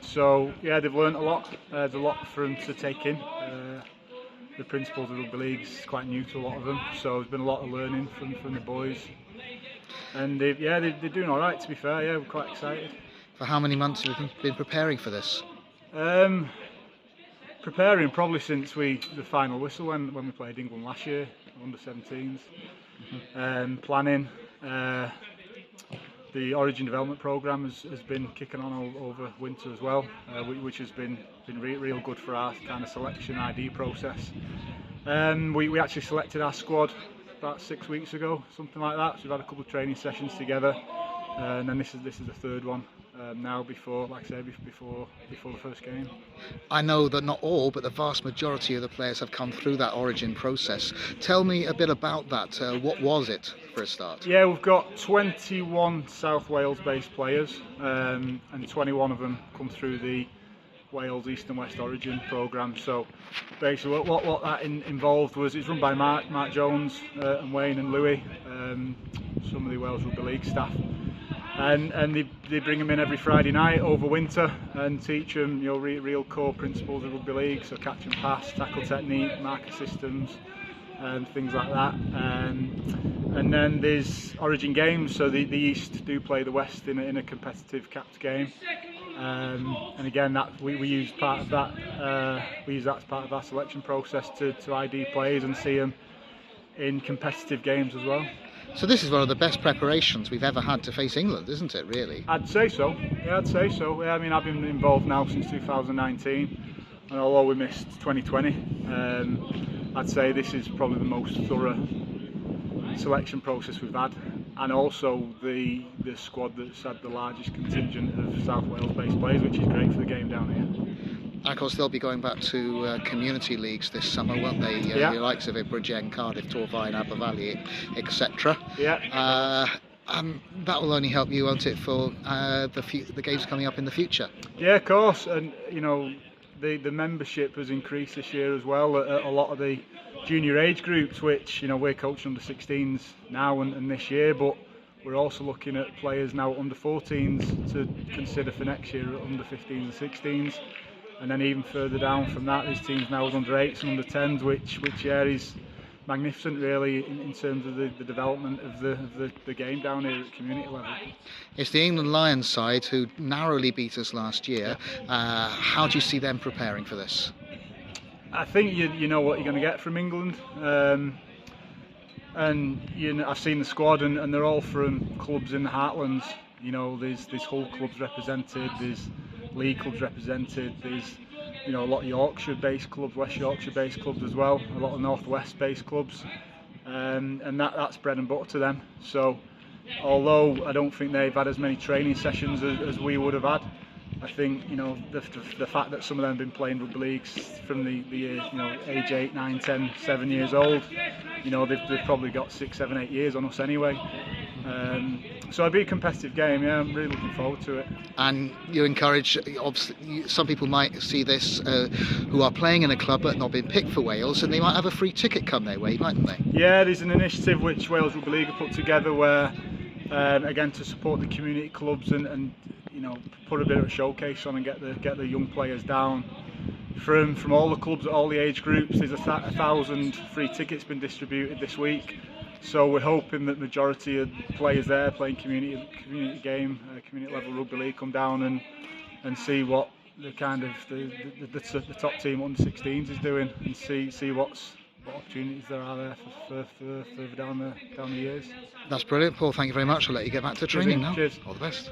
So yeah, they've learned a lot. There's a lot for them to take in. The principles of rugby league is quite new to a lot of them, so there's been a lot of learning from the boys. And they're doing all right. To be fair, yeah, we're quite excited. For how many months have you been preparing for this? Preparing probably since the final whistle when we played England last year, under 17s. Planning. The Origin development programme has been kicking on over winter as well, which has been real good for our kind of selection ID process. We actually selected our squad about 6 weeks ago, something like that. So we've had a couple of training sessions together, and then this is the third one now before the first game. I know that not all, but the vast majority of the players have come through that Origin process. Tell me a bit about that. What was it for a start? Yeah, we've got 21 South Wales-based players, and 21 of them come through the Wales East and West Origin programme. So basically what that involved was, it's run by Mark Jones and Wayne and Louis, some of the Wales Rugby League staff, and they bring them in every Friday night over winter and teach them real core principles of rugby league, so catch and pass, tackle technique, marker systems, and things like that. And then there's Origin games, so the East do play the West in a competitive capped game. And again, that we use part of that. We use that as part of our selection process to ID players and see them in competitive games as well. So this is one of the best preparations we've ever had to face England, isn't it, really? I'd say so. Yeah, I'd say so. Yeah, I mean, I've been involved now since 2019, and although we missed 2020, I'd say this is probably the most thorough selection process we've had, and also the squad that's had the largest contingent of South Wales-based players, which is great for the game down here. Of course, they'll be going back to community leagues this summer, won't they? The likes of Bridgend, Cardiff, Torfaen, Aberfally, etc. Yeah. That will only help you, won't it, for the games coming up in the future? Yeah, of course. And the membership has increased this year as well. A lot of the junior age groups, which we're coaching under 16s now and this year, but we're also looking at players now under 14s to consider for next year at under 15s and 16s. And then even further down from that, there's teams now with under 8s and under 10s, which is magnificent, really, in terms of the development of the game down here at community level. It's the England Lions side who narrowly beat us last year. How do you see them preparing for this? I think you know what you're going to get from England, and I've seen the squad, and they're all from clubs in the heartlands. There's Hull clubs represented, there's league clubs represented, there's a lot of Yorkshire-based clubs, West Yorkshire-based clubs as well, a lot of North West-based clubs, and that's bread and butter to them. So although I don't think they've had as many training sessions as we would have had, I think the fact that some of them have been playing rugby leagues from the age 8, 9, 10, 7 years old, they've probably got 6, 7, 8 years on us anyway. So it'll be a competitive game. Yeah, I'm really looking forward to it. And you encourage, obviously, some people might see this who are playing in a club but not been picked for Wales, and they might have a free ticket come their way, mightn't they? Yeah, there's an initiative which Wales Rugby League have put together where, again, to support the community clubs and put a bit of a showcase on and get the young players down from all the clubs at all the age groups. There's 1,000 free tickets been distributed this week. So we're hoping that the majority of players there playing community game, community level rugby league, come down and see what the kind of the top team under 16s is doing, and see what opportunities there are there for further down the years. That's brilliant, Paul. Thank you very much. I'll let you get back to training now. Cheers. All the best.